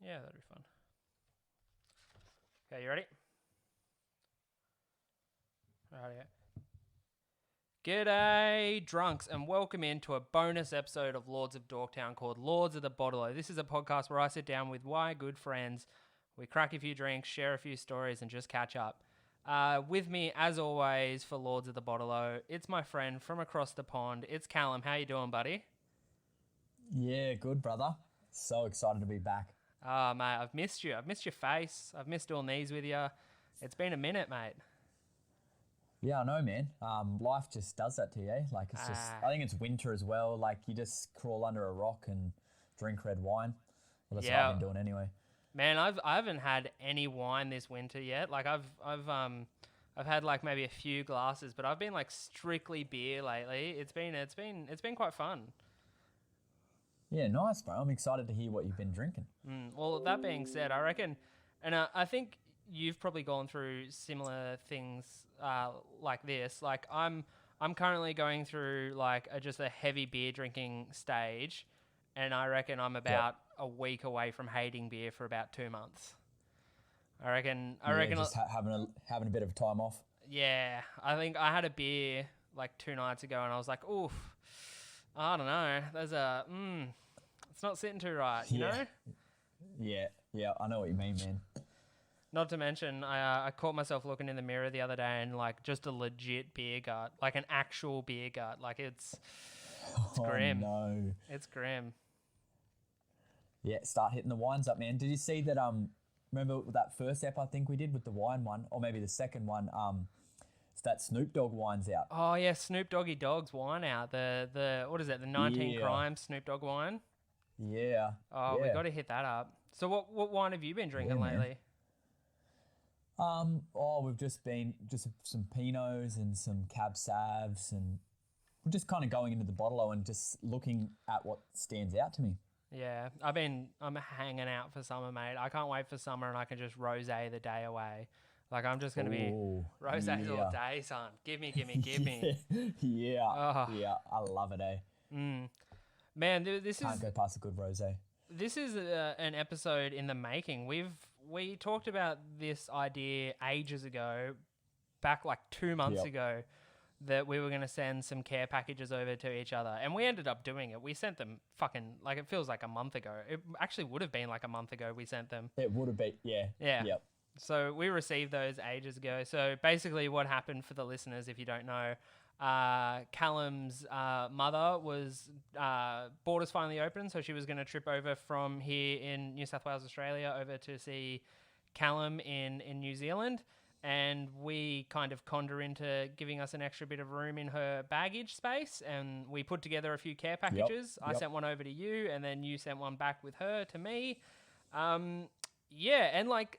Yeah, that'd be fun. Okay, you ready? Alright. G'day, drunks, and welcome into a bonus episode of Lords of Dorktown called Lords of the Bottle-O. This is a podcast where I sit down with my good friends, we crack a few drinks, share a few stories, and just catch up. With me, as always, for Lords of the Bottle-O, it's my friend from across the pond. It's Callum. How you doing, buddy? Yeah, good, brother. So excited to be back. Oh, mate, I've missed you. I've missed your face. I've missed doing these with you. It's been a minute, mate. Yeah, I know, man. Life just does that to you, eh? Like, it's just, I think it's winter as well. Like, you just crawl under a rock and drink red wine. Well, that's what I've been doing anyway. Man, I haven't had any wine this winter yet. Like, I've had like maybe a few glasses, but I've been like strictly beer lately. It's been quite fun. Yeah, nice, bro. I'm excited to hear what you've been drinking. Well, that being said, I reckon, and I think you've probably gone through similar things like this. Like I'm currently going through like just a heavy beer drinking stage, and I reckon I'm about a week away from hating beer for about 2 months. I reckon. Just having a bit of time off. Yeah, I think I had a beer like 2 nights ago, and I was like, oof. I don't know. There's it's not sitting too right, you know? Yeah, I know what you mean, man. Not to mention, I caught myself looking in the mirror the other day and like just a legit beer gut, like an actual beer gut. Like it's grim. No. It's grim. Yeah, start hitting the wines up, man. Did you see that? Remember that first ep I think we did with the wine one, or maybe the second one? It's that Snoop Dogg wine's out. Oh yeah, Snoop Doggy Dogg's wine out. The what is it? The 19 Crimes Snoop Dogg wine. Yeah. Oh, we got to hit that up. So what wine have you been drinking lately? We've just been some Pinots and some Cab Savs, and we're just kind of going into the bottle and just looking at what stands out to me. Yeah, I'm hanging out for summer, mate. I can't wait for summer and I can just rosé the day away. Like I'm just going to be rosés all day, son. Give me. Yeah, I love it, eh? Man, this Can't go past a good rosé. This is an episode in the making. We talked about this idea ages ago, back like 2 months ago, that we were going to send some care packages over to each other. And we ended up doing it. We sent them fucking, like, it feels like a month ago. It actually would have been like a month ago we sent them. It would have been, yeah. Yep. So we received those ages ago. So basically what happened for the listeners, if you don't know, Callum's mother was borders finally open, so she was going to trip over from here in New South Wales, Australia, over to see Callum in New Zealand, and we kind of conned her into giving us an extra bit of room in her baggage space, and we put together a few care packages. I sent one over to you, and then you sent one back with her to me. And like,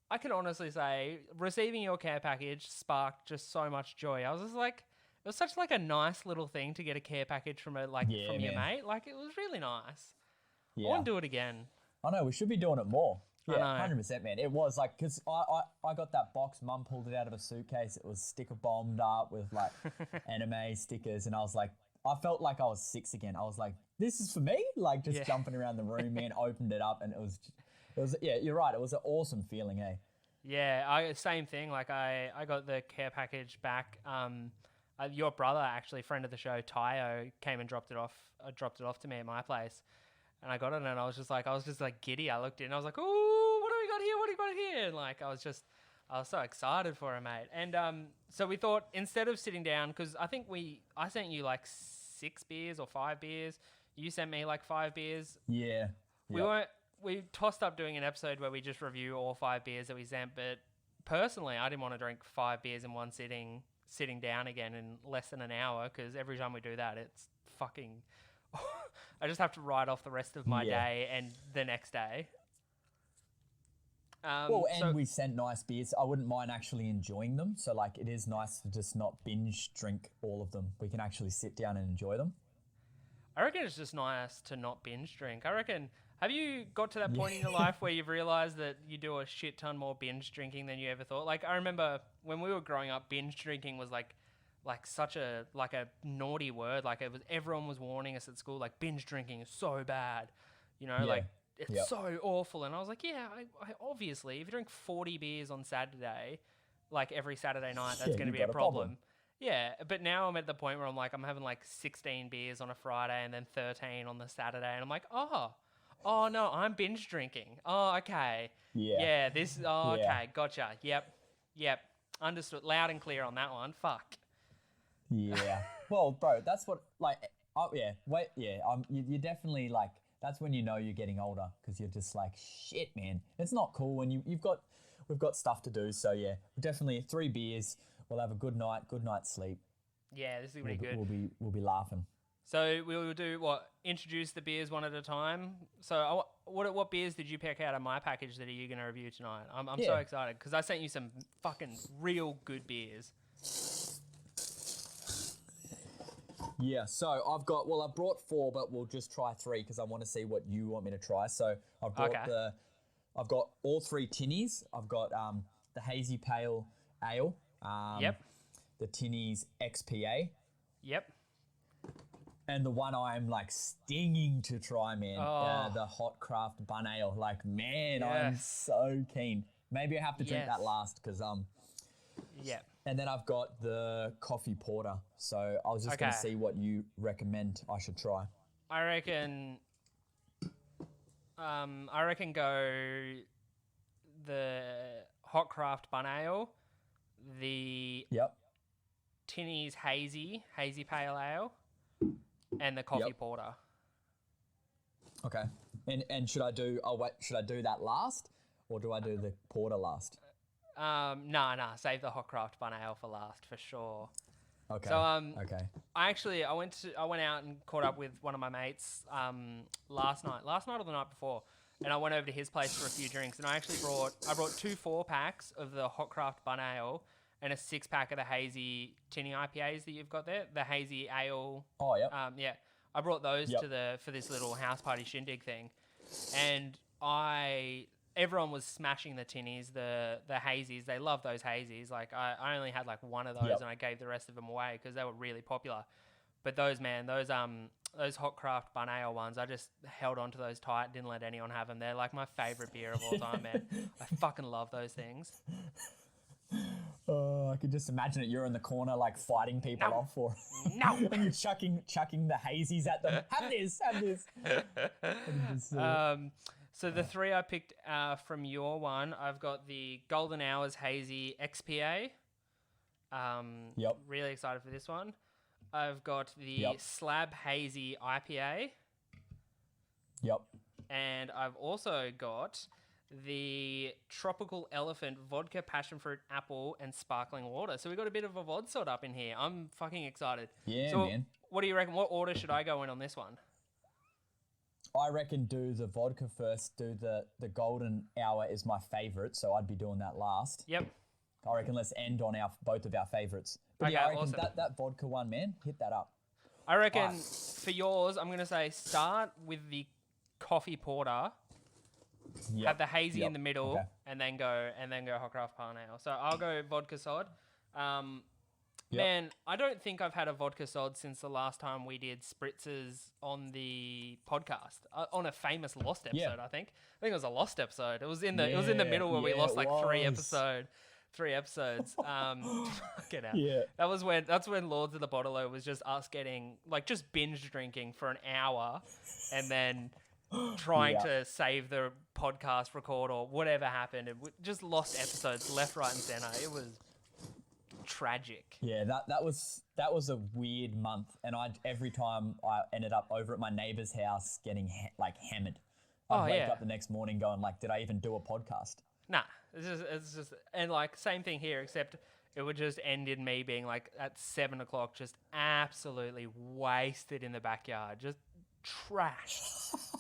I can honestly say receiving your care package sparked just so much joy. I was just like, it was such like a nice little thing to get a care package from your mate. Like it was really nice. Yeah. I want to do it again. I know, we should be doing it more. Yeah, 100%, man. It was like, because I got that box, Mum pulled it out of a suitcase. It was sticker bombed up with like anime stickers. And I was like, I felt like I was 6 again. I was like, this is for me? Like just jumping around the room, man, opened it up and it was, you're right. It was an awesome feeling, eh? Yeah, same thing. Like I got the care package back. Your brother, actually, friend of the show, Tayo, came and dropped it off to me at my place. And I got it and I was just like giddy. I looked in and I was like, ooh, what do we got here? What do we got here? And like, I was so excited for it, mate. And so we thought, instead of sitting down, because I sent you like 6 beers or 5 beers. You sent me like 5 beers. Yeah. We tossed up doing an episode where we just review all 5 beers that we sent. But personally, I didn't want to drink 5 beers in one sitting down again in less than an hour, because every time we do that, it's fucking... I just have to write off the rest of my day and the next day. We sent nice beers. I wouldn't mind actually enjoying them. So, like, it is nice to just not binge drink all of them. We can actually sit down and enjoy them. I reckon it's just nice to not binge drink. I reckon... Have you got to that point in your life where you've realised that you do a shit ton more binge drinking than you ever thought? Like, I remember when we were growing up, binge drinking was like such a naughty word. Like, everyone was warning us at school, like, binge drinking is so bad. You know, like it's so awful. And I was like, yeah, I obviously, if you drink 40 beers on Saturday, like every Saturday night, that's going to be a problem. Yeah, but now I'm at the point where I'm like, I'm having like 16 beers on a Friday and then 13 on the Saturday. And I'm like, oh no, I'm binge drinking. Oh, okay. Yeah, okay, gotcha. Yep. Understood. Loud and clear on that one. Fuck. Yeah. Well, bro, that's what, like, you're definitely like, that's when you know you're getting older, because you're just like, shit, man. It's not cool when we've got stuff to do. So yeah, definitely 3 beers. We'll have a good night's sleep. Yeah, this is going to be good. We'll be laughing. So we'll do what? Introduce the beers one at a time. So what beers did you pick out of my package that are you going to review tonight? I'm so excited because I sent you some fucking real good beers. Yeah, so I brought 4, but we'll just try 3 because I want to see what you want me to try. So I've got all 3 tinnies. I've got the Hazy Pale Ale. The Tinnies XPA. Yep. And the one I'm like stinging to try, man. The Hot Craft Bun Ale. Like, man, I'm so keen. Maybe I have to drink that last because Yeah. And then I've got the Coffee Porter. So I was just going to see what you recommend I should try. I reckon go the Hot Craft Bun Ale, the Tinnies Hazy Pale Ale, and the Coffee Porter. Okay. And should I do that last, or do I do the porter last? Nah. Save the Hot Craft Bun Ale for last for sure. Okay. So okay. I went out and caught up with one of my mates last night or the night before, and I went over to his place for a few drinks, and I brought 2 4-packs of the Hot Craft Bun Ale and a 6-pack of the Hazy Tinny IPAs that you've got there, the Hazy Ale. Oh, yeah. I brought those for this little house party shindig thing, and everyone was smashing the tinnies, the hazies. They love those hazies. Like I only had like one of those, and I gave the rest of them away because they were really popular. But those Hot Craft Bun Ale ones, I just held on to those tight. Didn't let anyone have them. They're like my favorite beer of all time, man. I fucking love those things. Oh, I could just imagine it. You're in the corner, like fighting people off, and you're chucking the hazies at them. Have this. So the 3 I picked from your one, I've got the Golden Hours Hazy XPA. Really excited for this one. I've got the Slab Hazy IPA. Yep. And I've also got the Tropical Elephant Vodka, Passion Fruit, Apple, and Sparkling Water. So we got a bit of a VOD sort up in here. I'm fucking excited. Yeah, so man. What do you reckon? What order should I go in on this one? I reckon do the vodka first. Do the Golden Hour is my favourite, so I'd be doing that last. Yep. I reckon let's end on both of our favourites. But I reckon awesome. that vodka one, man, hit that up. I reckon for yours, I'm going to say start with the Coffee Porter. Have the hazy in the middle, and then go Hot Craft Bun Ale. So I'll go vodka sod. Man, I don't think I've had a vodka sod since the last time we did spritzers on the podcast, on a famous Lost episode. I think it was a Lost episode. It was in the middle where we lost like 3 episodes. Get out. Yeah. That's when Lords of the Bottle was just us getting like just binge drinking for an hour, and then trying to save the podcast record or whatever happened. It just lost episodes left, right, and center. It was tragic. Yeah, that was a weird month, and every time I ended up over at my neighbor's house getting hammered. I'd wake up the next morning going like, did I even do a podcast? Nah, it's just and like same thing here, except it would just end in me being like at 7 o'clock, just absolutely wasted in the backyard, just trash.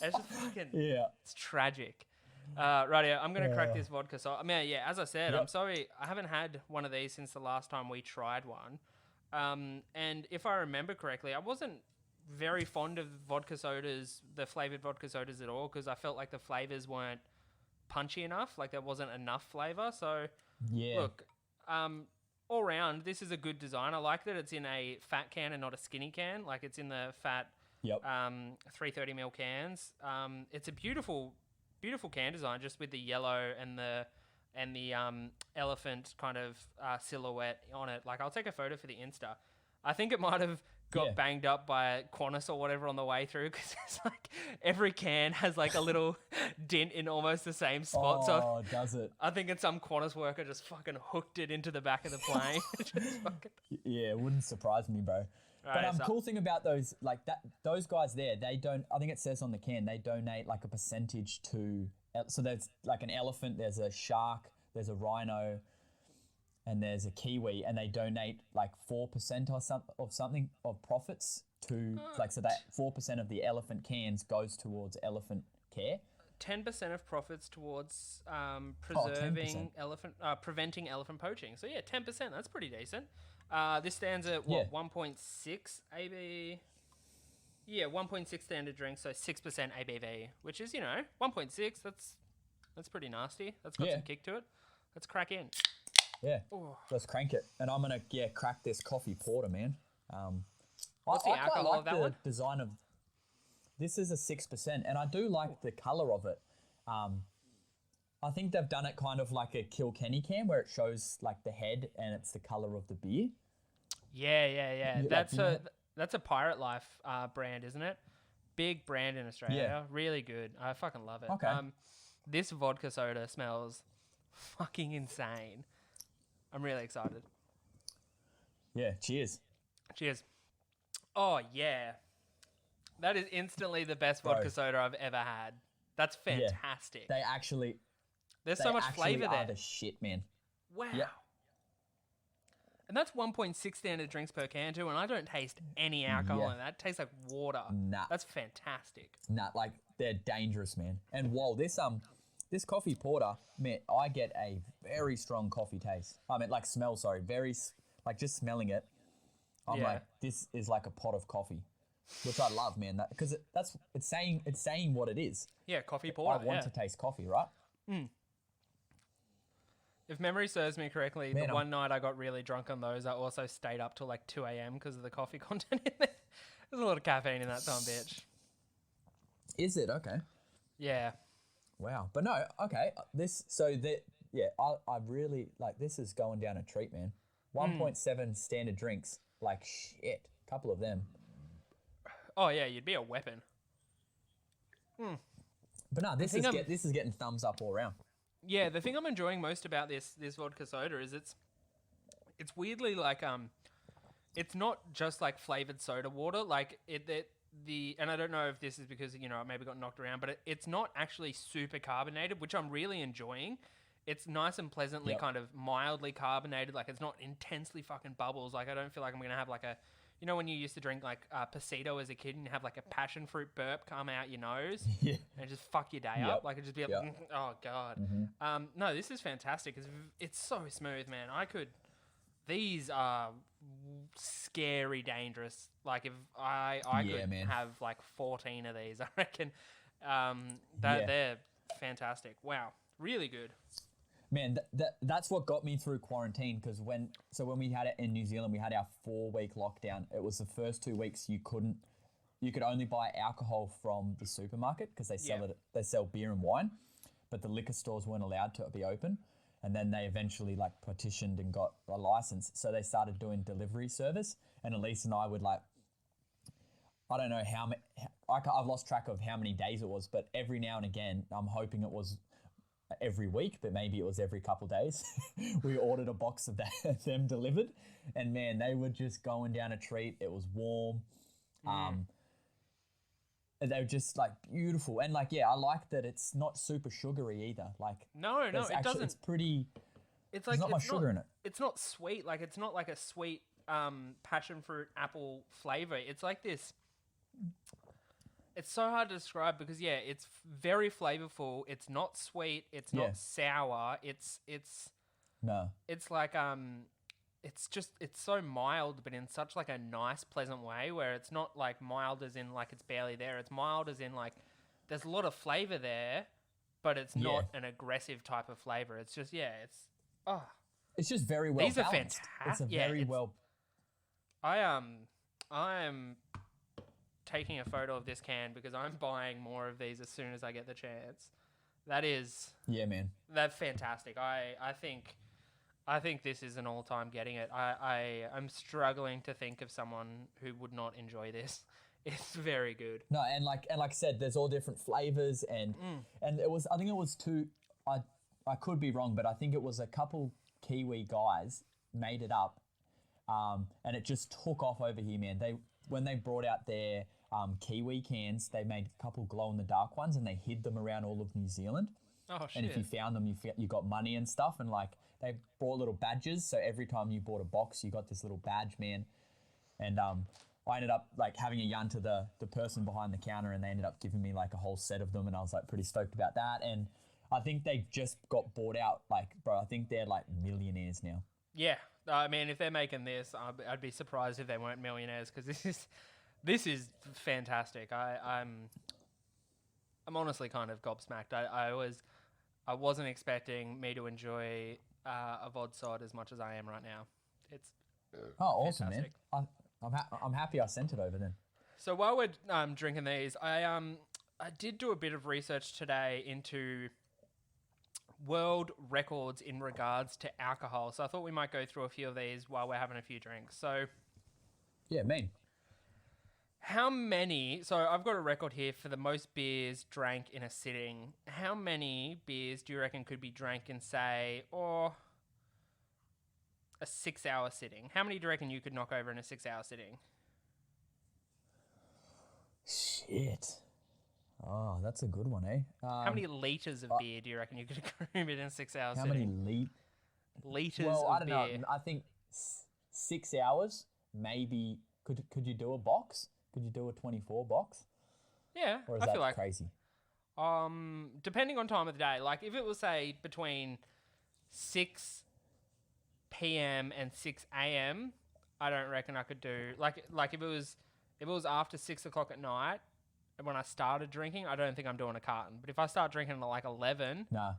It's just fucking it's tragic. Rightio, I'm gonna crack this vodka. So I mean, as I said, I'm sorry I haven't had one of these since the last time we tried one. And if I remember correctly, I wasn't very fond of vodka sodas, the flavored vodka sodas at all, because I felt like the flavors weren't punchy enough. Like there wasn't enough flavor. So look, all round, this is a good design. I like that it's in a fat can and not a skinny can. Like it's in the fat 330ml cans. It's a beautiful beautiful can design, just with the yellow and the elephant kind of silhouette on it. Like, I'll take a photo for the Insta. I think it might have got banged up by Qantas or whatever on the way through, because it's like every can has like a little dent in almost the same spot. Oh, does it? I think it's some Qantas worker just fucking hooked it into the back of the plane. Yeah, it wouldn't surprise me, bro. Right, but cool thing about those, like that, those guys there, they don't. I think it says on the can they donate like a percentage to. So there's like an elephant, there's a shark, there's a rhino, and there's a kiwi, and they donate like 4% or something of profits to like, so that 4% of the elephant cans goes towards elephant care. 10% of profits towards preventing elephant poaching. So yeah, 10%. That's pretty decent. This stands at what, 1.6 AB? Yeah, 1.6 standard drink, so 6% ABV, which is, 1.6. That's pretty nasty. That's got some kick to it. Let's crack in. Yeah, let's crank it. And I'm gonna crack this coffee porter, man. What's the alcohol of that one? The design of this is a 6%, and I do like the color of it. I think they've done it kind of like a Kilkenny can, where it shows like the head and it's the color of the beer. Yeah. That's a Pirate Life brand, isn't it? Big brand in Australia. Yeah. Really good. I fucking love it. Okay. This vodka soda smells fucking insane. I'm really excited. Yeah, cheers. Cheers. Oh, yeah. That is instantly the best vodka soda I've ever had. That's fantastic. Yeah. There's so much flavor there. The shit, man. Wow. Yep. And that's 1.6 standard drinks per can too, and I don't taste any alcohol in that. It tastes like water. Nah. That's fantastic. Nah, like, they're dangerous, man. And whoa, this coffee porter, man, I get a very strong coffee taste. I mean, like smell, sorry. Very, like just smelling it, I'm like, this is like a pot of coffee, which I love, man. Because it's saying what it is. Yeah, coffee porter. I want to taste coffee, right? Mm. If memory serves me correctly, the one night I got really drunk on those, I also stayed up till like 2 a.m. because of the coffee content in there. There's a lot of caffeine in that son bitch. Is it? Okay. Yeah. Wow. But no, okay. I really, like, this is going down a treat, man. 1.7 standard drinks. Like, shit. Couple of them. Oh, yeah, you'd be a weapon. But no, this is getting thumbs up all around. Yeah, the thing I'm enjoying most about this vodka soda is it's weirdly like it's not just like flavored soda water, like and I don't know if this is because it maybe got knocked around, but it's not actually super carbonated, which I'm really enjoying. It's nice and pleasantly kind of mildly carbonated, like it's not intensely fucking bubbles. Like I don't feel like I'm gonna have like a, when you used to drink like Pasito as a kid and you have like a passion fruit burp come out your nose and just fuck your day up. Like it'd just be like, oh God. Mm-hmm. No, this is fantastic. It's so smooth, man. These are scary dangerous. Like if I could have like 14 of these, I reckon. They're fantastic. Wow. Really good. Man, that's what got me through quarantine, because when we had it in New Zealand, we had our 4-week lockdown. It was the first 2 weeks you could only buy alcohol from the supermarket because they sell beer and wine, but the liquor stores weren't allowed to be open. And then they eventually like petitioned and got a license. So they started doing delivery service, and Elise and I would like, I don't know how many, I've lost track of how many days it was, but every now and again, I'm hoping it was every week, but maybe it was every couple days. We ordered a box of them delivered, and man, they were just going down a treat. It was warm. They were just like beautiful, and like I like that it's not super sugary either. Like no, it doesn't. It's pretty. It's like there's not much sugar in it. It's not sweet. Like it's not like a sweet passion fruit apple flavor. It's like this. It's so hard to describe because it's very flavorful. It's not sweet. It's not sour. It's no. It's like it's so mild, but in such like a nice, pleasant way, where it's not like mild as in like it's barely there. It's mild as in like there's a lot of flavor there, but it's not an aggressive type of flavor. It's just it's just very well These balanced. are fantastic. It's a very well. I am taking a photo of this can because I'm buying more of these as soon as I get the chance. That is. Yeah, man. That's fantastic. I think this is an all-time getting it. I'm struggling to think of someone who would not enjoy this. It's very good. No, and like I said, there's all different flavors, and I think it was two. I could be wrong, but I think it was a couple Kiwi guys made it up, and it just took off over here, man. When they brought out their Kiwi cans, they made a couple glow-in-the-dark ones, and they hid them around all of New Zealand. Oh shit! And if you found them, you got money and stuff, and like they brought little badges. So every time you bought a box, you got this little badge, man. And I ended up like having a yarn to the person behind the counter, and they ended up giving me like a whole set of them, and I was like pretty stoked about that. And I think they just got bought out. Like, bro, I think they're like millionaires now. Yeah, I mean, if they're making this, I'd be surprised if they weren't millionaires, because this is fantastic. I'm honestly kind of gobsmacked. I wasn't expecting me to enjoy a vodsod as much as I am right now. It's awesome, fantastic. Man. I'm happy I sent it over then. So while we're drinking these, I did do a bit of research today into world records in regards to alcohol. So I thought we might go through a few of these while we're having a few drinks. So yeah, me. How many? So I've got a record here for the most beers drank in a sitting. How many beers do you reckon could be drank in, say, or a 6-hour sitting? How many do you reckon you could knock over in a 6-hour sitting? Shit. Oh, that's a good one, eh? How many litres of beer do you reckon you could consume in a 6-hour how sitting? many litres Well, of I don't beer. know. I think 6 hours, maybe. Could you do a box? Could you do a 24 box? Yeah, Or is I that feel like crazy? depending on time of the day. Like if it was say between 6 p.m. and 6 a.m., I don't reckon I could do like if it was after 6 o'clock at night and when I started drinking, I don't think I'm doing a carton. But if I start drinking at like 11, Nah.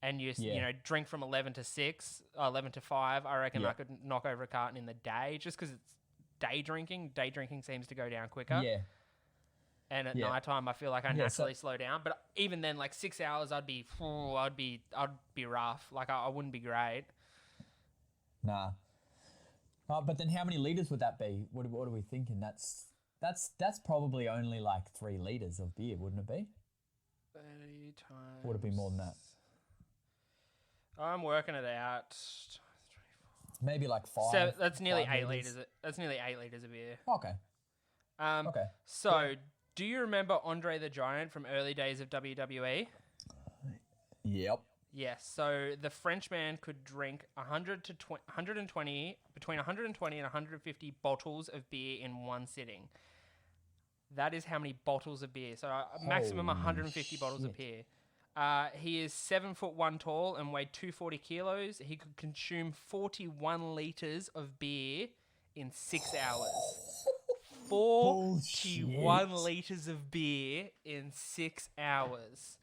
and you know drink from 11 to 6, 11 to 5, I reckon I could knock over a carton in the day just because it's day drinking. Day drinking seems to go down quicker. Yeah. And at nighttime, I feel like I naturally slow down. But even then, like 6 hours, I'd be rough. Like I wouldn't be great. Nah. But then how many liters would that be? What are we thinking? That's probably only like 3 liters of beer, wouldn't it be? 30 times. Or would it be more than that? I'm working it out. Maybe like 5. So that's nearly 5 8 liters. liters. That's nearly 8 liters of beer. Okay. Okay. So, do you remember Andre the Giant from early days of WWE? Yep. Yes. So the Frenchman could drink 120 between 120 and 150 bottles of beer in one sitting. That is how many bottles of beer. So maximum 150 bottles of beer. He is 7'1" tall and weighed 240 kilos. He could consume 41 liters of beer in 6 hours. 41 liters of beer in 6 hours.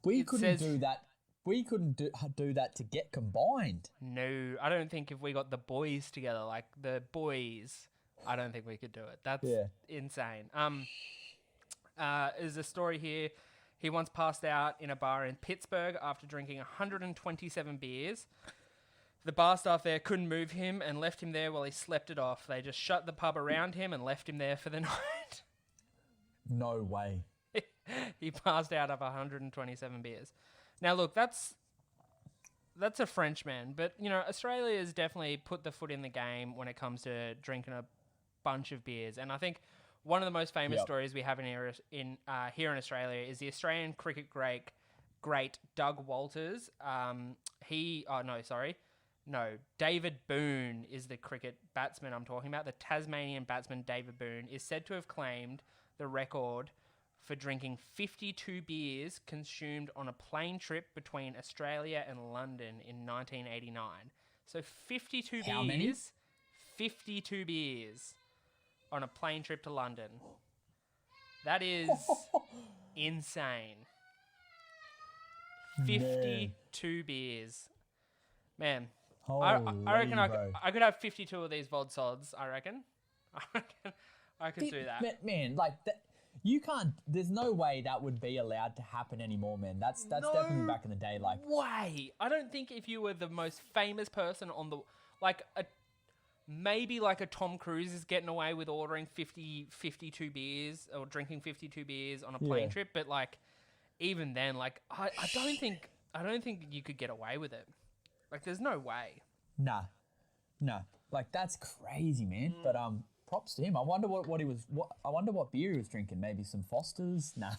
We couldn't do that. We couldn't do that to get combined. No, I don't think if we got the boys together, like the boys, I don't think we could do it. That's insane. There's a story here. He once passed out in a bar in Pittsburgh after drinking 127 beers. The bar staff there couldn't move him and left him there while he slept it off. They just shut the pub around him and left him there for the night. No way. He passed out of 127 beers. Now, look, that's a Frenchman, but, you know, Australia has definitely put the foot in the game when it comes to drinking a bunch of beers. And I think one of the most famous stories we have here in Australia is the Australian cricket great Doug Walters. David Boone is the cricket batsman I'm talking about. The Tasmanian batsman David Boone is said to have claimed the record for drinking 52 beers consumed on a plane trip between Australia and London in 1989. So 52 How beers. many? 52 beers on a plane trip to London. That is insane. 52 beers. Man, I reckon I could have 52 of these vodsods, I reckon. I could do that. Man, like that. You can't. There's no way that would be allowed to happen anymore, man. That's No definitely back in the day. Like, way. I don't think if you were the most famous person on the maybe like a Tom Cruise is getting away with ordering 52 beers or drinking 52 beers on a plane trip, but like even then, like I don't think you could get away with it. Like, there's no way. nah. Like, that's crazy, man. But props to him. I wonder I wonder what beer he was drinking. Maybe some Fosters. Nah.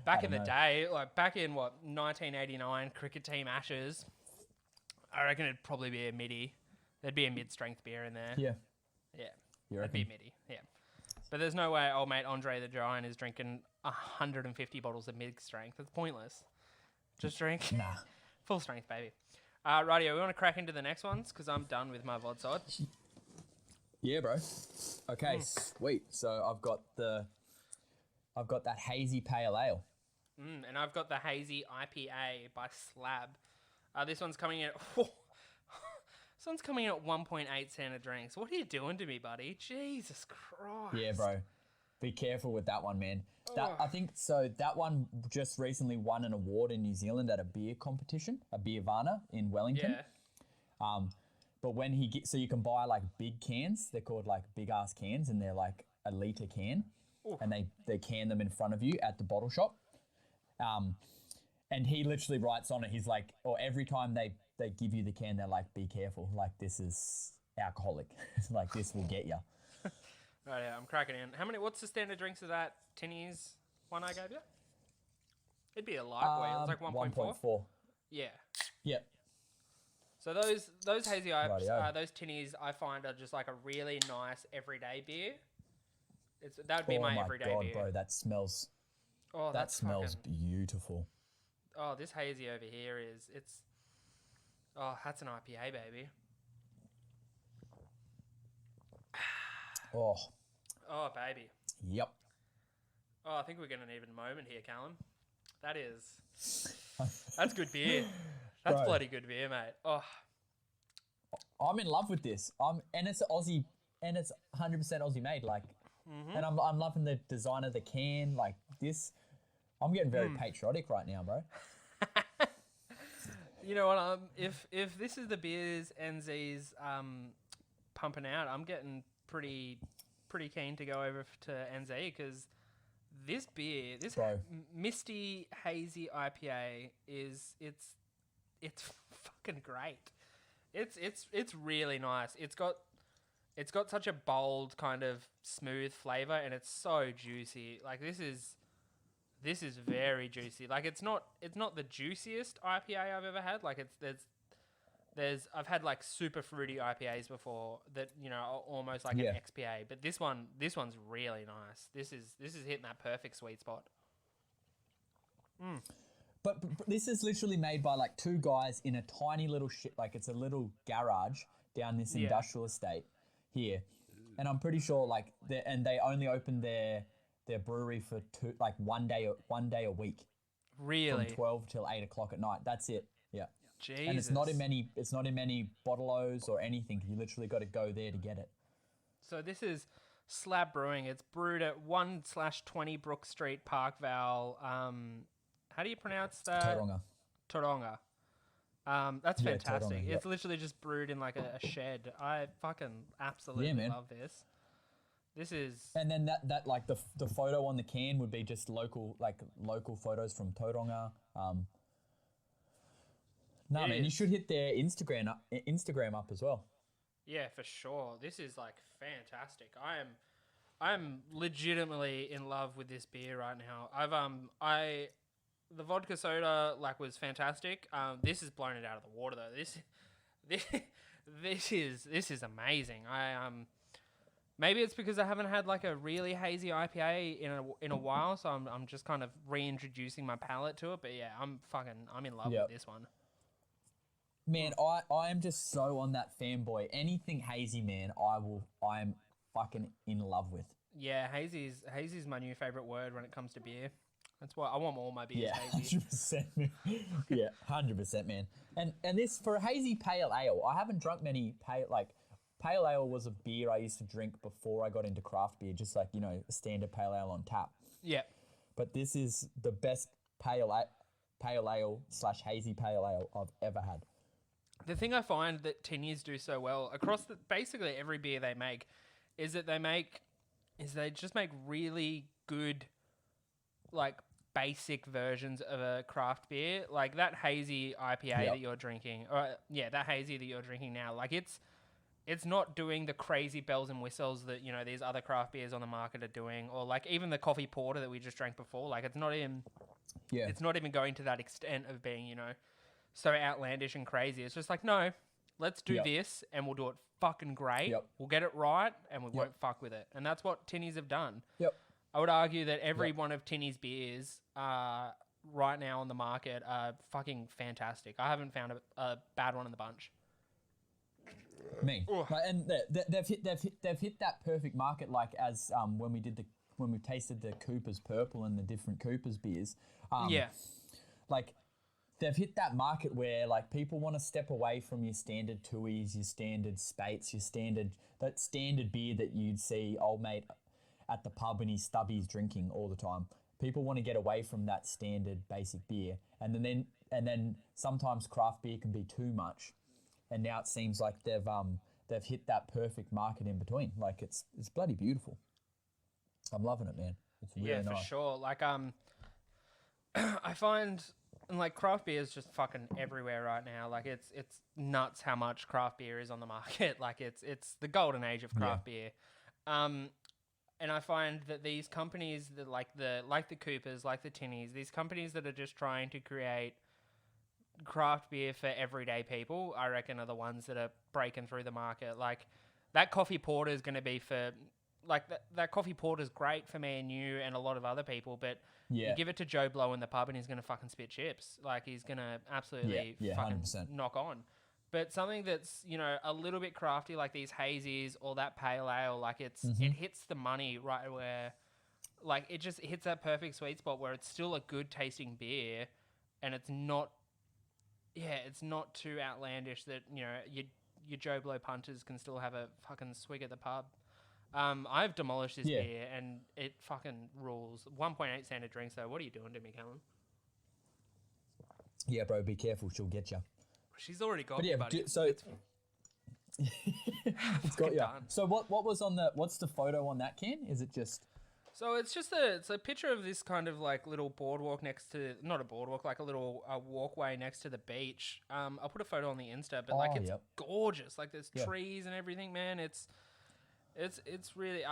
Back in the day, like back in 1989 cricket team Ashes, I reckon it'd probably be a midi. There'd be a mid-strength beer in there. Yeah. It'd be a midi. Yeah. But there's no way old mate Andre the Giant is drinking 150 bottles of mid-strength. That's pointless. Just drink full strength, baby. Rightio, we want to crack into the next ones because I'm done with my VOD side. Yeah, bro. Okay, sweet. So I've got that Hazy Pale Ale. And I've got the Hazy IPA by Slab. This one's coming in at... This one's coming in at 1.8 cent a drink. So what are you doing to me, buddy? Jesus Christ. Yeah, bro. Be careful with that one, man. I think so. That one just recently won an award in New Zealand at a beer competition, a beer Varna in Wellington. Yeah. But when so you can buy like big cans. They're called like big ass cans, and they're like a litre can, and they can them in front of you at the bottle shop. And he literally writes on it. He's like, or every time they give you the can, they're like, be careful. Like, this is alcoholic. Like, this will get you. Right, yeah, I'm cracking in. What's the standard drinks of that Tinnies one I gave you? It'd be a lightweight. It was like 1.4. 1.4. Yeah. Yep. So those hazy IPAs, Rightio. those Tinnies, I find are just like a really nice everyday beer. That would be my everyday beer. Oh my god, bro, that smells. Oh, that smells beautiful. Oh, this hazy over here that's an IPA, baby. Oh, baby. Yep. Oh, I think we're going to need a moment here, Callum. That's good beer. That's Bro. bloody good beer, mate. Oh, I'm in love with this. And it's Aussie, and it's 100% Aussie made. Like, and I'm loving the design of the can. Like this, I'm getting very patriotic right now, bro. You know what? If this is the beers NZ's pumping out, I'm getting pretty keen to go over to NZ because this beer, this Misty Hazy IPA it's fucking great. It's really nice. It's got such a bold kind of smooth flavor, and it's so juicy. Like this is very juicy. Like it's not the juiciest IPA I've ever had. Like I've had like super fruity IPAs before that, you know, are almost like an XPA, but this one's really nice. This is hitting that perfect sweet spot. But this is literally made by like two guys in a tiny little like it's a little garage down this industrial estate here, and I'm pretty sure like they only opened their brewery for one day a week. Really? From 12 till 8 o'clock at night. That's it. Yeah. Jesus. And it's not in many bottle-os or anything. You literally got to go there to get it. So this is Slab Brewing. It's brewed at 1/20 Brook Street, Parkvale. How do you pronounce that? Tauranga. That's fantastic. Tauranga, It's literally just brewed in like a shed. I fucking absolutely love this. This is... And then that like the photo on the can would be just local photos from Tauranga. You should hit their Instagram up as well. Yeah, for sure. This is like fantastic. I'm legitimately in love with this beer right now. The vodka soda was fantastic. This has blown it out of the water though. This is amazing. Maybe it's because I haven't had like a really hazy IPA in a while, so I'm just kind of reintroducing my palate to it. But yeah, I'm in love with this one. Man, I am just so on that fanboy. Anything hazy, man, I'm fucking in love with. Yeah, hazy's my new favorite word when it comes to beer. That's why I want all my beers hazy. 100%. Yeah, 100%, man. And this for a hazy pale ale, I haven't drunk many pale ale was a beer I used to drink before I got into craft beer, just like, a standard pale ale on tap. Yeah. But this is the best pale ale / hazy pale ale I've ever had. The thing I find that tinnies do so well across basically every beer they make is that they just make really good, like, basic versions of a craft beer. Like that hazy IPA that you're drinking, that hazy that you're drinking now, like it's not doing the crazy bells and whistles that, these other craft beers on the market are doing, or like even the coffee porter that we just drank before. Like it's not even going to that extent of being, so outlandish and crazy. It's just like, no, let's do this and we'll do it fucking great. Yep. We'll get it right and we won't fuck with it. And that's what tinnies have done. Yep. I would argue that every one of Tinny's beers right now on the market are fucking fantastic. I haven't found a bad one in the bunch. Me. And they've hit that perfect market, like as when we tasted the Cooper's Purple and the different Cooper's beers. Like they've hit that market where like people want to step away from your standard Tuies, your standard Spates, that standard beer that you'd see old mate at the pub when he's stubbies drinking all the time. People want to get away from that standard basic beer, and then sometimes craft beer can be too much, and now it seems like they've hit that perfect market in between. Like it's bloody beautiful. I'm loving it, man. It's really nice. For sure. Like I find like craft beer is just fucking everywhere right now. Like it's nuts how much craft beer is on the market. Like it's the golden age of craft beer. And I find that these companies that like the Coopers, like the Tinnies, these companies that are just trying to create craft beer for everyday people, I reckon are the ones that are breaking through the market. Like that coffee porter is going to be for like that coffee porter is great for me and you and a lot of other people, but you give it to Joe Blow in the pub and he's going to fucking spit chips. Like he's going to absolutely fucking 100%. knock on. But something that's, a little bit crafty, like these hazies or that pale ale, like it hits the money right where, like it just hits that perfect sweet spot where it's still a good tasting beer, and it's not too outlandish that your Joe Blow punters can still have a fucking swig at the pub. I've demolished this beer and it fucking rules. 1.8 standard drinks though. What are you doing to me, Callum? Yeah, bro, be careful. She'll get you. She's already got me, buddy. So it's got you. Done. So what's the photo on that can? Is it just? So it's just a picture of this kind of like little boardwalk not a boardwalk, like a little walkway next to the beach. I'll put a photo on the Insta, but it's gorgeous. Like there's trees and everything, man. It's really,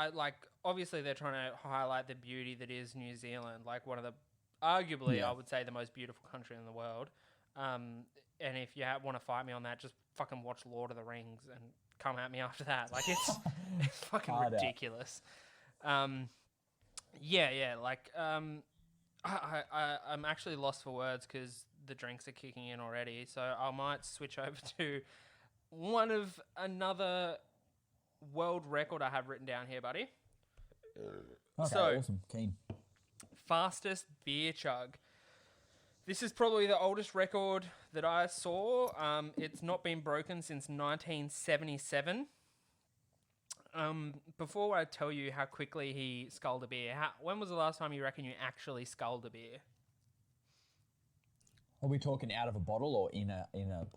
obviously they're trying to highlight the beauty that is New Zealand, like one of the, arguably I would say the most beautiful country in the world. And if you want to fight me on that, just fucking watch Lord of the Rings and come at me after that. Like it's fucking ridiculous. I'm actually lost for words because the drinks are kicking in already. So I might switch over to another world record I have written down here, buddy. Okay, awesome. Keen. Fastest beer chug. This is probably the oldest record that I saw. It's not been broken since 1977. Before I tell you how quickly he sculled a beer, when was the last time you reckon you actually sculled a beer? Are we talking out of a bottle or in a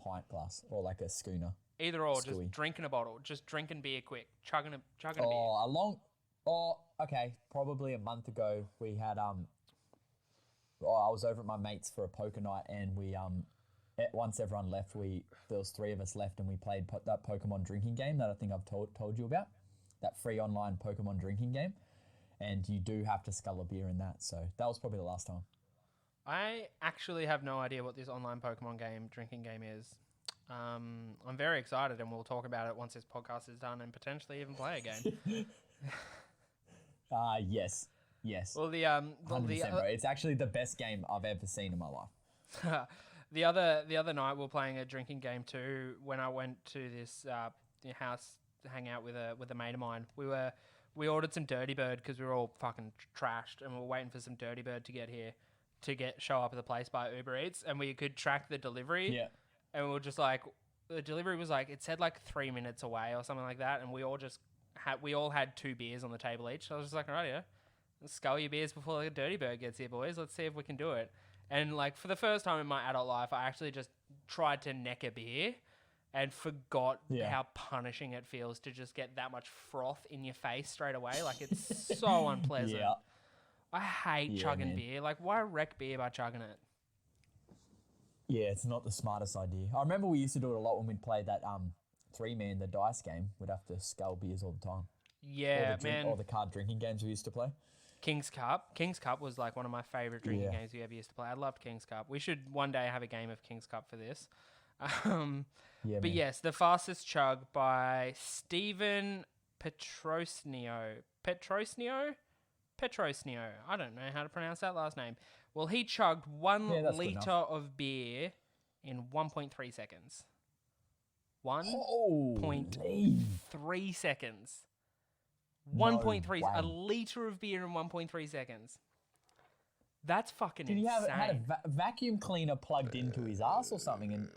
pint glass or like a schooner? Either or, just drinking a bottle, just drinking beer quick, chugging a beer. Okay, probably a month ago we had I was over at my mate's for a poker night, and we once everyone left, there was 3 of us left, and we played that Pokemon drinking game that I think I've told you about, that free online Pokemon drinking game, and you do have to scull a beer in that. So that was probably the last time. I actually have no idea what this online Pokemon drinking game is. I'm very excited, and we'll talk about it once this podcast is done, and potentially even play a game. Yes. Well, 100%, bro. It's actually the best game I've ever seen in my life. The other night we were playing a drinking game too. When I went to this house to hang out with a mate of mine, we ordered some Dirty Bird because we were all fucking trashed, and we were waiting for some Dirty Bird to get here show up at the place by Uber Eats, and we could track the delivery. Yeah. And we were just like, the delivery was like, it said like 3 minutes away or something like that, and we all had 2 beers on the table each. So I was just like, right, yeah, let's scull your beers before the dirty bird gets here, boys. Let's see if we can do it. And like for the first time in my adult life, I actually just tried to neck a beer and forgot how punishing it feels to just get that much froth in your face straight away. Like, it's so unpleasant. Yeah. I hate chugging beer. Like, why wreck beer by chugging it? Yeah, it's not the smartest idea. I remember we used to do it a lot when we'd play that 3-man, the dice game. We'd have to scull beers all the time. Yeah, man. Or the card drinking games we used to play. King's Cup. King's Cup was like one of my favourite drinking games we ever used to play. I loved King's Cup. We should one day have a game of King's Cup for this. But yes, The Fastest Chug by Stephen Petrosnio. Petrosnio. I don't know how to pronounce that last name. Well, he chugged 1 litre of beer in 1.3 seconds. 1.3 seconds. 1.3. A litre of beer in 1.3 seconds. That's fucking insane. Did he had a vacuum cleaner plugged into his ass or something? And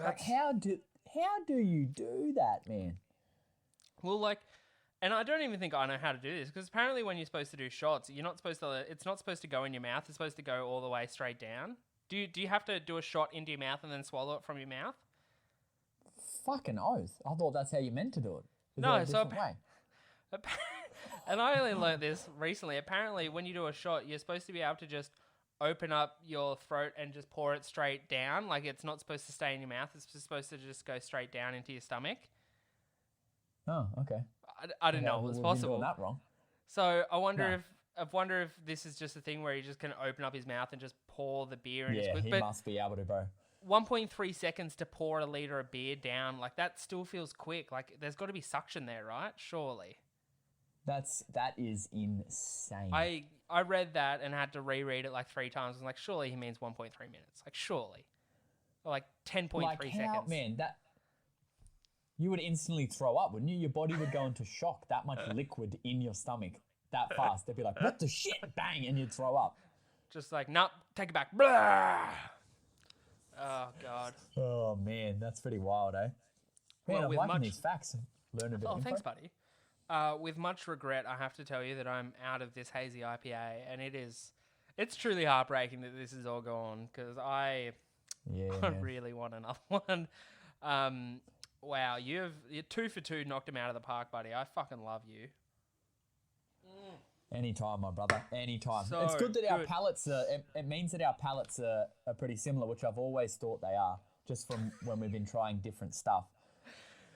like, how do you do that, man? Well, like, and I don't even think I know how to do this, because apparently when you're supposed to do shots, you're not supposed to. It's not supposed to go in your mouth. It's supposed to go all the way straight down. Do you have to do a shot into your mouth and then swallow it from your mouth? Fucking oath! I thought that's how you meant to do it. No, so and I only learned this recently. Apparently, when you do a shot, you're supposed to be able to just open up your throat and just pour it straight down. Like, it's not supposed to stay in your mouth. It's just supposed to just go straight down into your stomach. Oh, okay. I didn't know it was possible. Doing that wrong. So I wonder if this is just a thing where he just can open up his mouth and just pour the beer in. Yeah, he must be able to, bro. 1.3 seconds to pour a litre of beer down, like, that still feels quick. Like, there's got to be suction there, right? Surely. That is insane. I read that and had to reread it like 3 times. I was like, surely he means 1.3 minutes. Like, surely. Or like 10.3 seconds. Man, you would instantly throw up, wouldn't you? Your body would go into shock. That much liquid in your stomach that fast. They'd be like, what the shit? Bang, and you'd throw up. Just like, nope, take it back. Blah! Oh, God. Oh, man, that's pretty wild, eh? Man, I'm liking these facts. Learn a bit of info. Thanks, buddy. With much regret, I have to tell you that I'm out of this hazy IPA, and it's truly heartbreaking that this is all gone, because I really want another one. Wow, you're 2 for 2 knocked him out of the park, buddy. I fucking love you. Anytime, my brother. Anytime. So it's good that our palates are... It means that our palates are pretty similar, which I've always thought they are, just from when we've been trying different stuff.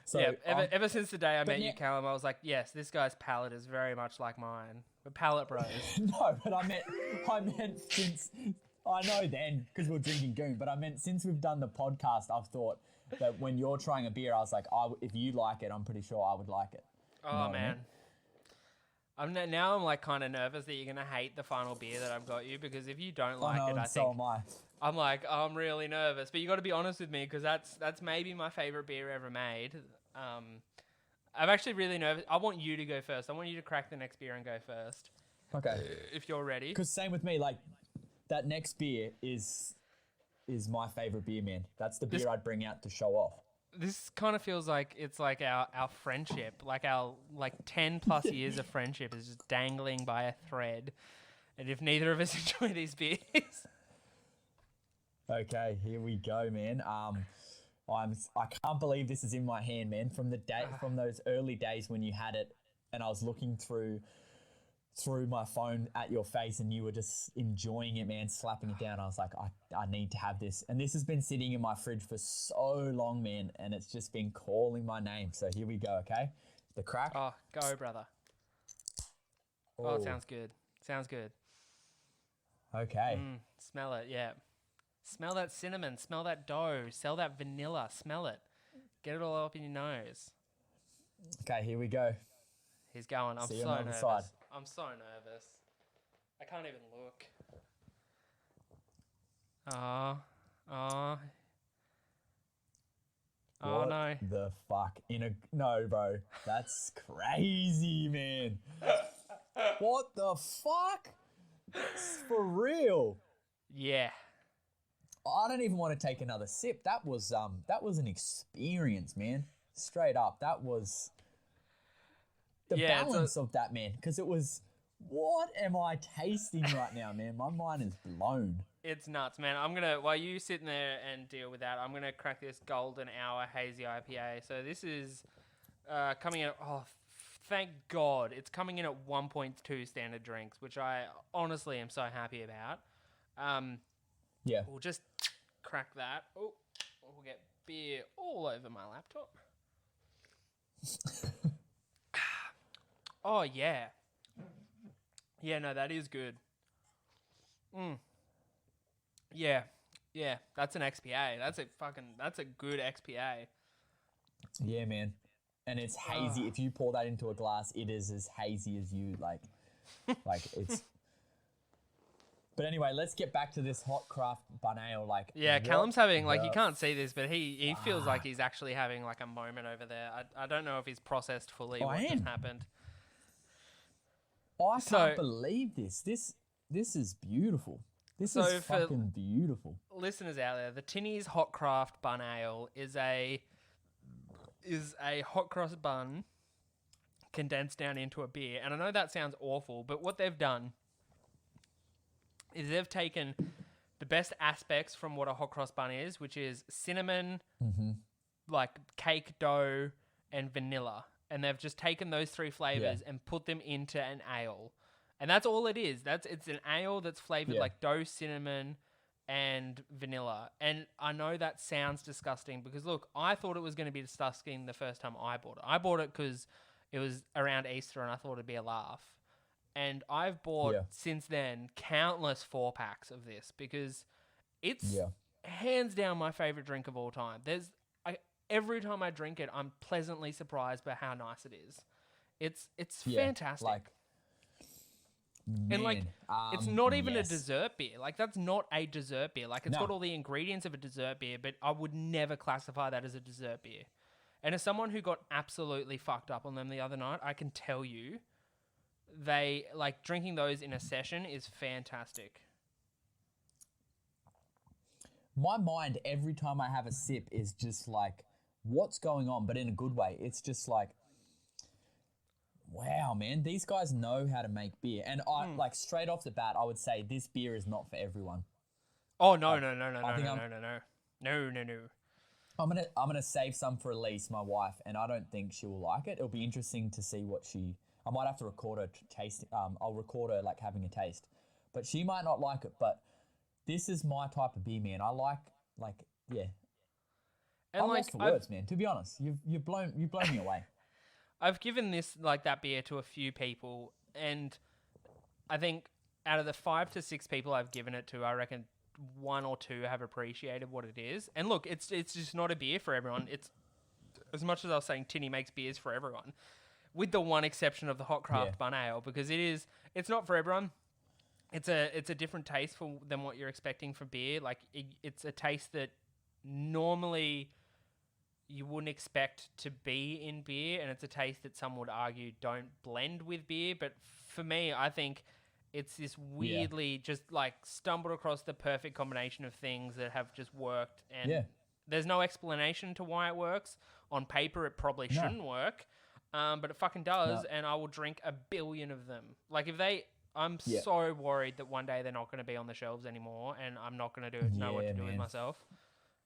So yeah, ever since the day I met you, Callum, I was like, yes, this guy's palate is very much like mine. We're palate bros. No, but I meant since... I know then, because we're drinking goon, but I meant since we've done the podcast, I've thought that when you're trying a beer, I was like, if you like it, I'm pretty sure I would like it. Oh, man. I'm like kind of nervous that you're going to hate the final beer that I've got you, because if you don't like it, so am I. I'm like, I'm really nervous. But you got to be honest with me, because that's maybe my favorite beer ever made. I'm actually really nervous. I want you to go first. I want you to crack the next beer and go first. Okay. If you're ready. Because same with me, like, that next beer is my favorite beer, man. That's the beer I'd bring out to show off. This kind of feels like it's like our friendship, like our 10 plus years of friendship is just dangling by a thread. And if neither of us enjoy these beers. Okay, here we go, man. I can't believe this is in my hand, man. From those early days when you had it, and I was looking through my phone at your face, and you were just enjoying it, man, slapping it down. I was like, I need to have this. And this has been sitting in my fridge for so long, man, and it's just been calling my name. So here we go, okay? The crack. Oh, go, brother. Oh, it sounds good. Sounds good. Okay. Smell it, yeah. Smell that cinnamon. Smell that dough. Smell that vanilla. Smell it. Get it all up in your nose. Okay, here we go. He's going. I'm so nervous. Side. I'm so nervous. I can't even look. Oh no. The fuck? No, bro. That's crazy, man. What the fuck? For real? Yeah. I don't even want to take another sip. That was an experience, man. Straight up, that was the balance of that, man. Because it was, what am I tasting right now, man? My mind is blown. It's nuts, man. While you sitting there and deal with that, I'm gonna crack this golden hour hazy IPA. So this is coming in. Thank God, it's coming in at 1.2 standard drinks, which I honestly am so happy about. Yeah. We'll just crack that. Oh, we'll get beer all over my laptop. Oh yeah. Yeah, no, that is good. Yeah, that's an XPA. That's a good XPA. Yeah, man. And it's hazy. If you pour that into a glass, it is as hazy as you like it's. But anyway, let's get back to this hot craft bun ale. Callum's having you can't see this, but he feels like he's actually having like a moment over there. I don't know if he's processed fully what just happened. I can't believe this. This is beautiful. This is fucking beautiful. Listeners out there, the Tinny's Hot Craft Bun Ale is a hot cross bun condensed down into a beer. And I know that sounds awful, but what they've done is they've taken the best aspects from what a hot cross bun is, which is cinnamon, like cake dough, and vanilla. And they've just taken those three flavors and put them into an ale. And that's all it is. It's an ale that's flavored like dough, cinnamon, and vanilla. And I know that sounds disgusting because, look, I thought it was going to be disgusting the first time I bought it. I bought it because it was around Easter and I thought it'd be a laugh. And I've bought, since then, countless 4-packs of this because it's hands down my favorite drink of all time. Every time I drink it, I'm pleasantly surprised by how nice it is. It's fantastic. It's not even a dessert beer. Like, that's not a dessert beer. Like, it's got all the ingredients of a dessert beer, but I would never classify that as a dessert beer. And as someone who got absolutely fucked up on them the other night, I can tell you, drinking those in a session is fantastic. My mind, every time I have a sip, is just like, what's going on? But in a good way. It's just like, wow, man, these guys know how to make beer. And I straight off the bat, I would say this beer is not for everyone. Oh, no. I'm gonna save some for Elise, my wife, and I don't think she will like it. It'll be interesting to see what I might have to record her taste. I'll record her having a taste, but she might not like it. But this is my type of beer, man. I like. And I'm lost for words, man. To be honest, you've blown me away. I've given this that beer to a few people, and I think out of the 5 to 6 people I've given it to, I reckon 1 or 2 have appreciated what it is. And look, it's just not a beer for everyone. It's as much as I was saying, Tinny makes beers for everyone, with the one exception of the hot craft bun ale, because it's not for everyone. It's a different taste than what you're expecting from beer. It's a taste that normally you wouldn't expect to be in beer, and it's a taste that some would argue don't blend with beer. But for me, I think it's this weirdly just stumbled across the perfect combination of things that have just worked, and there's no explanation to why it works. On paper, it probably shouldn't work, but it fucking does, and I will drink a billion of them. I'm so worried that one day they're not going to be on the shelves anymore, and I'm not going to know what to do with myself.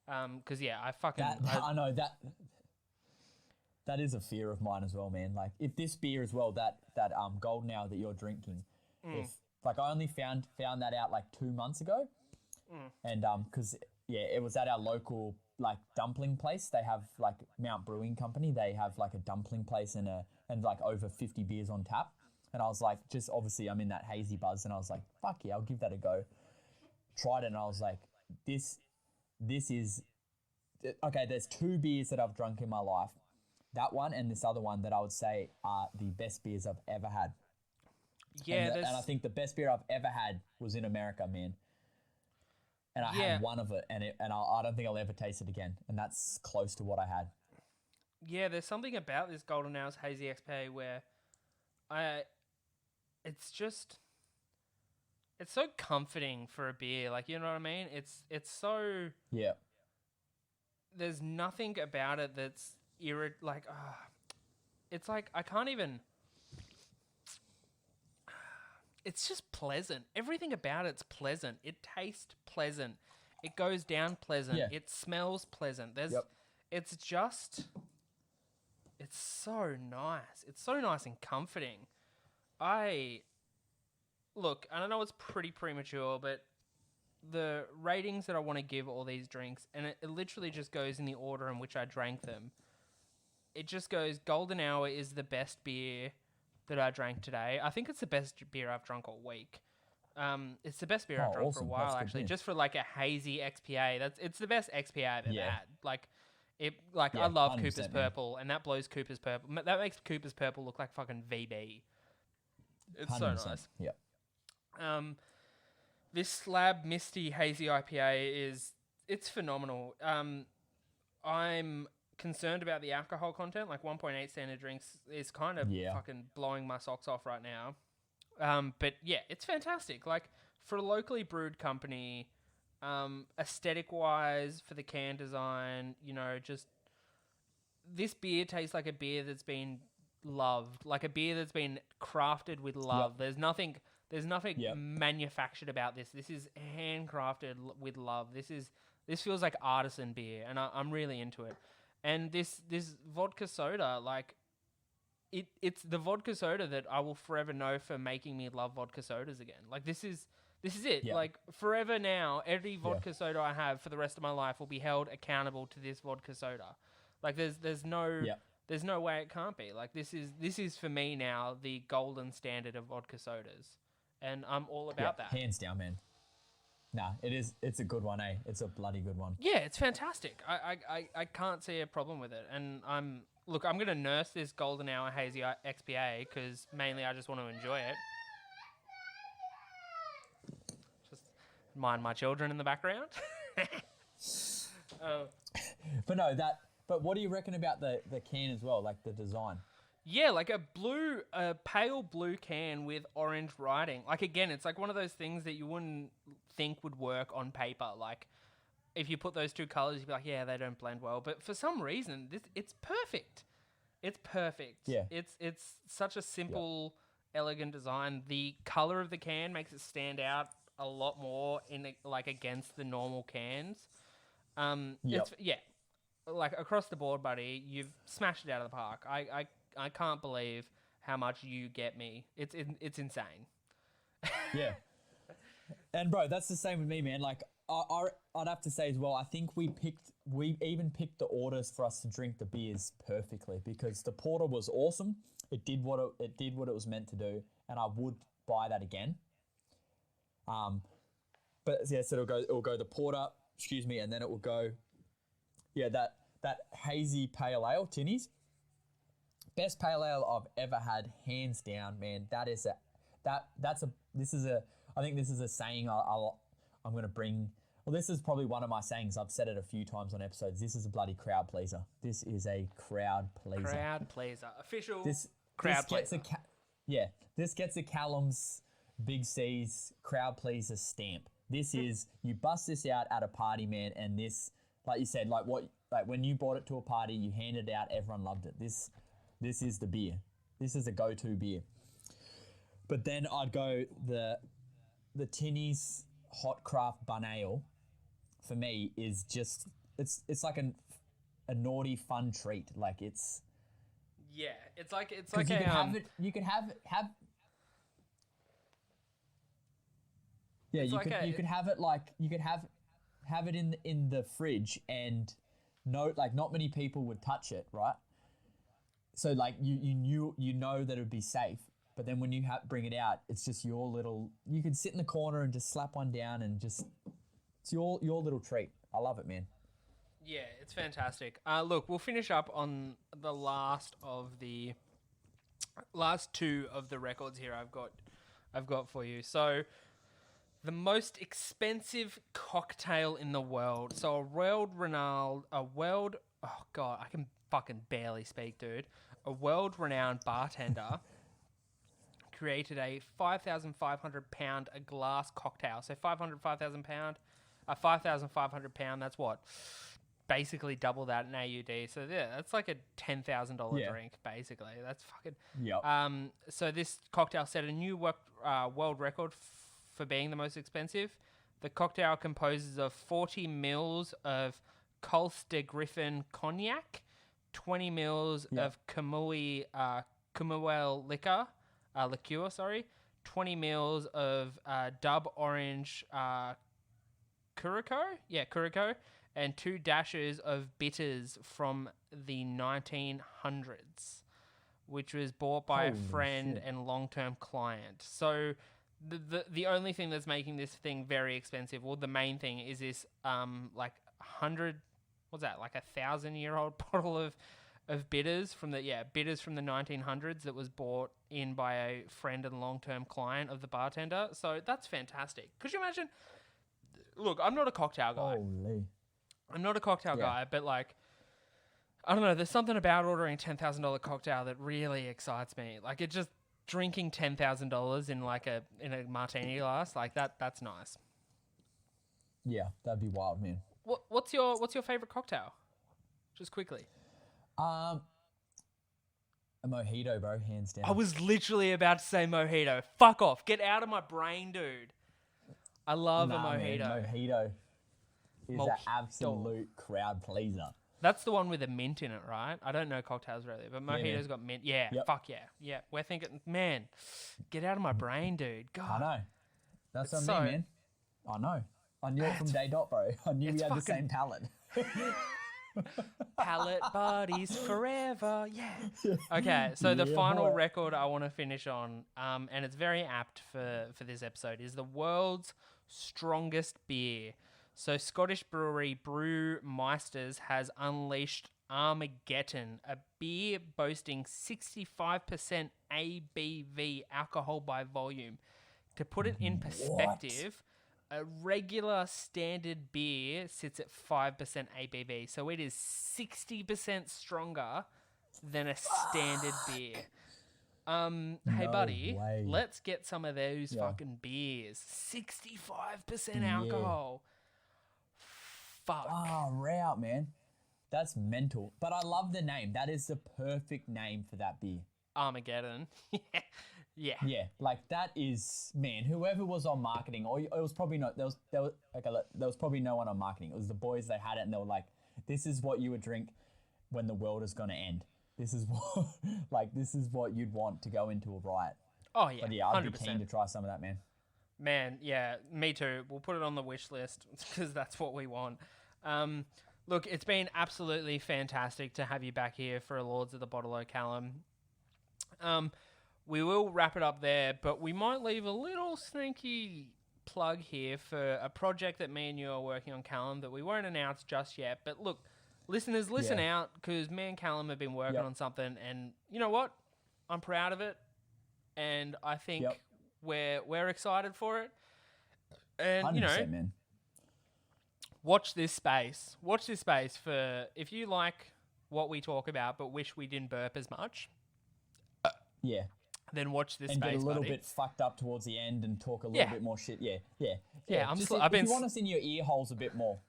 Because I know that is a fear of mine as well, man. If this beer as well, that golden hour that you're drinking, if I only found that out 2 months ago, and because it was at our local dumpling place. They have Mount Brewing Company. They have a dumpling place and over 50 beers on tap. And I was just obviously I'm in that hazy buzz, and I was fuck yeah, I'll give that a go. Tried it, and I was this is okay. There's 2 beers that I've drunk in my life. That one and this other one that I would say are the best beers I've ever had. Yeah, and I think the best beer I've ever had was in America, man. And I had one of it, and I don't think I'll ever taste it again. And that's close to what I had. Yeah, there's something about this Golden Hours Hazy XPA where it's just, it's so comforting for a beer. Like, you know what I mean? It's so Yeah. there's nothing about it that's it's like I can't even. It's just pleasant. Everything about it's pleasant. It tastes pleasant. It goes down pleasant. Yeah. It smells pleasant. It's so nice. It's so nice and comforting. Look, I know it's pretty premature, but the ratings that I want to give all these drinks, and it literally just goes in the order in which I drank them. It just goes, Golden Hour is the best beer that I drank today. I think it's the best beer I've drunk all week. It's the best beer I've drunk for a while, actually. Just for like a hazy XPA. It's the best XPA I've ever had. I love Cooper's Purple, and that blows Cooper's Purple. That makes Cooper's Purple look like fucking VB. It's so nice. Yeah. This Slab Misty Hazy IPA it's phenomenal. I'm concerned about the alcohol content. Like 1.8 standard drinks is kind of fucking blowing my socks off right now. But yeah, it's fantastic. Like for a locally brewed company, aesthetic wise, for the can design, just this beer tastes like a beer that's been loved, like a beer that's been crafted with love. There's nothing manufactured about this. This is handcrafted with love. This feels like artisan beer, and I'm really into it. And this vodka soda, like it's the vodka soda that I will forever know for making me love vodka sodas again. Like this is it. Yeah. Like forever now, every vodka soda I have for the rest of my life will be held accountable to this vodka soda. Like there's no way it can't be. Like this is for me now the golden standard of vodka sodas, and I'm all about that. Hands down, man. Nah, it is. It's a good one, eh? It's a bloody good one. Yeah, it's fantastic. I can't see a problem with it, and I'm gonna nurse this Golden Hour Hazy XPA because mainly I just want to enjoy it. Just mind my children in the background. But no, But what do you reckon about the can as well, like the design? Yeah, like a pale blue can with orange writing. Like again, it's like one of those things that you wouldn't think would work on paper. Like if you put those two colors, you'd be like, yeah, they don't blend well. But for some reason, it's perfect. It's perfect. Yeah. It's such a simple, elegant design. The color of the can makes it stand out a lot more against the normal cans. Like across the board, buddy, you've smashed it out of the park. I can't believe how much you get me. It's insane. Yeah. And bro, that's the same with me, man. Like I'd have to say as well, I think we even picked the orders for us to drink the beers perfectly because the porter was awesome. It did what it was meant to do, and I would buy that again. But yeah, so it'll go the porter, and then it will go that hazy pale ale, tinnies. Best pale ale I've ever had, hands down, man. I think this is a saying I'm going to bring. Well, this is probably one of my sayings. I've said it a few times on episodes. This is a bloody crowd pleaser. This is a crowd pleaser. Crowd pleaser. Official crowd pleaser. This gets a Callum's Big C's crowd pleaser stamp. This is, you bust this out at a party, man, and this, like you said, like when you brought it to a party, you handed it out, everyone loved it. This is the beer. This is a go-to beer. But then I'd go the Tinnies Hot Craft Bun Ale. For me, is just it's like a naughty fun treat. Like it's it's like you could have it. You could have yeah. You could have it like you could have it in the fridge and not many people would touch it, right? So like you know that it would be safe, but then when you bring it out, it's just your little. You can sit in the corner and just slap one down and just it's your little treat. I love it, man. Yeah, it's fantastic. Look, we'll finish up on the last two of the records here. I've got for you. So, the most expensive cocktail in the world. So I can fucking barely speak, dude. A world-renowned bartender created a 5,500 pound a glass cocktail. So 5,000 pound, 5,500 pound. That's what, basically double that in AUD. So yeah, that's like a $10,000 drink. Basically, that's fucking. Yep. So this cocktail set a new world record for being the most expensive. The cocktail composes of 40 mils of Colse de Griffin cognac, 20 mils of Kamui liqueur, 20 mils of Dub Orange Curacao, and 2 dashes of bitters from the 1900s, which was bought by a friend and long-term client. So the only thing that's making this thing very expensive, well, the main thing is this like 1,000-year-old bottle of bitters from the 1900s that was bought in by a friend and long-term client of the bartender. So that's fantastic. Could you imagine? Look, I'm not a cocktail guy. Holy. I'm not a cocktail guy, but like, I don't know. There's something about ordering a $10,000 cocktail that really excites me. Like, it just drinking $10,000 in like a martini glass, like that's nice. Yeah, that'd be wild, man. What's your favorite cocktail? Just quickly. A mojito, bro, hands down. I was literally about to say mojito. Fuck off. Get out of my brain, dude. I love a mojito. Man, mojito is an absolute crowd pleaser. That's the one with the mint in it, right? I don't know cocktails really, but mojito's got mint. Yeah, fuck yeah. Yeah, we're thinking, man, get out of my brain, dude. God. I know. That's what I mean, man. I know. I knew it from day dot, bro. I knew we had the same palate. Palate buddies forever, yeah. Okay, so the final record I want to finish on, and it's very apt for this episode, is the world's strongest beer. So Scottish brewery Brewmeisters has unleashed Armageddon, a beer boasting 65% ABV, alcohol by volume. To put it in perspective, a regular standard beer sits at 5% ABV, so it is 60% stronger than a standard beer. Hey buddy, let's get some of those fucking beers. 65% alcohol. Fuck. Oh, route, man. That's mental. But I love the name. That is the perfect name for that beer. Armageddon. Yeah. Yeah, like that is, man, whoever was on marketing, or it was probably not, there was probably no one on marketing. It was the boys that had it, and they were like, this is what you would drink when the world is going to end. This is what you'd want to go into a riot. Oh yeah. But yeah, I'd 100%. be keen to try some of that, man. Man, yeah, me too. We'll put it on the wish list because that's what we want. Look, it's been absolutely fantastic to have you back here for a Lords of the Bottle-O, Callum. We will wrap it up there, but we might leave a little sneaky plug here for a project that me and you are working on, Callum, that we won't announce just yet. But look, listeners, listen out, because me and Callum have been working on something, and you know what? I'm proud of it, and I think we're excited for it. And you know, man. Watch this space. Watch this space for if you like what we talk about, but wish we didn't burp as much. Yeah. Then watch this and space, get a little buddy. bit fucked up towards the end and talk a little bit more shit. Yeah. If you want us in your ear holes a bit more.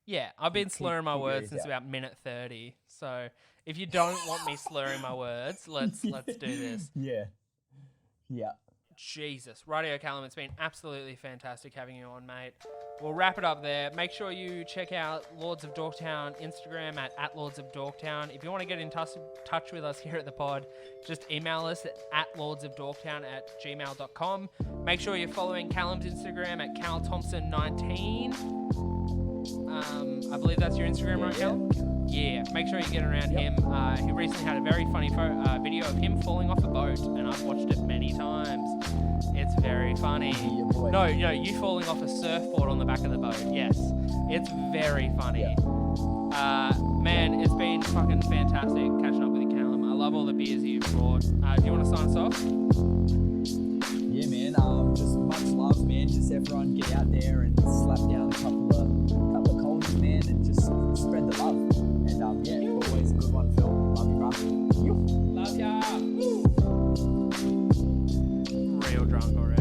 Yeah, I've been slurring my words since about minute 30. So if you don't want me slurring my words, let's do this. Yeah. Jesus. Rightio, Callum, it's been absolutely fantastic having you on, mate. We'll wrap it up there. Make sure you check out Lords of Dorktown Instagram at Lords of Dorktown. If you want to get in touch with us here at the pod, just email us at lordsofdorktown@gmail.com. Make sure you're following Callum's Instagram at CalThompson19. I believe that's your Instagram, right, Callum? Yeah. Make sure you get around him. He recently had a very funny video of him falling off a boat, and I've watched it many times. It's very funny. No, you falling off a surfboard on the back of the boat. Yes. It's very funny. Man, it's been fucking fantastic catching up with you, Callum. I love all the beers that you've brought. Do you want to sign us off? Yeah, man. Just much love, man. Just everyone get out there and slap down a couple of colders, man, and just spread the love. And always a good one, Phil. Love you, bro. Love ya. drunk already.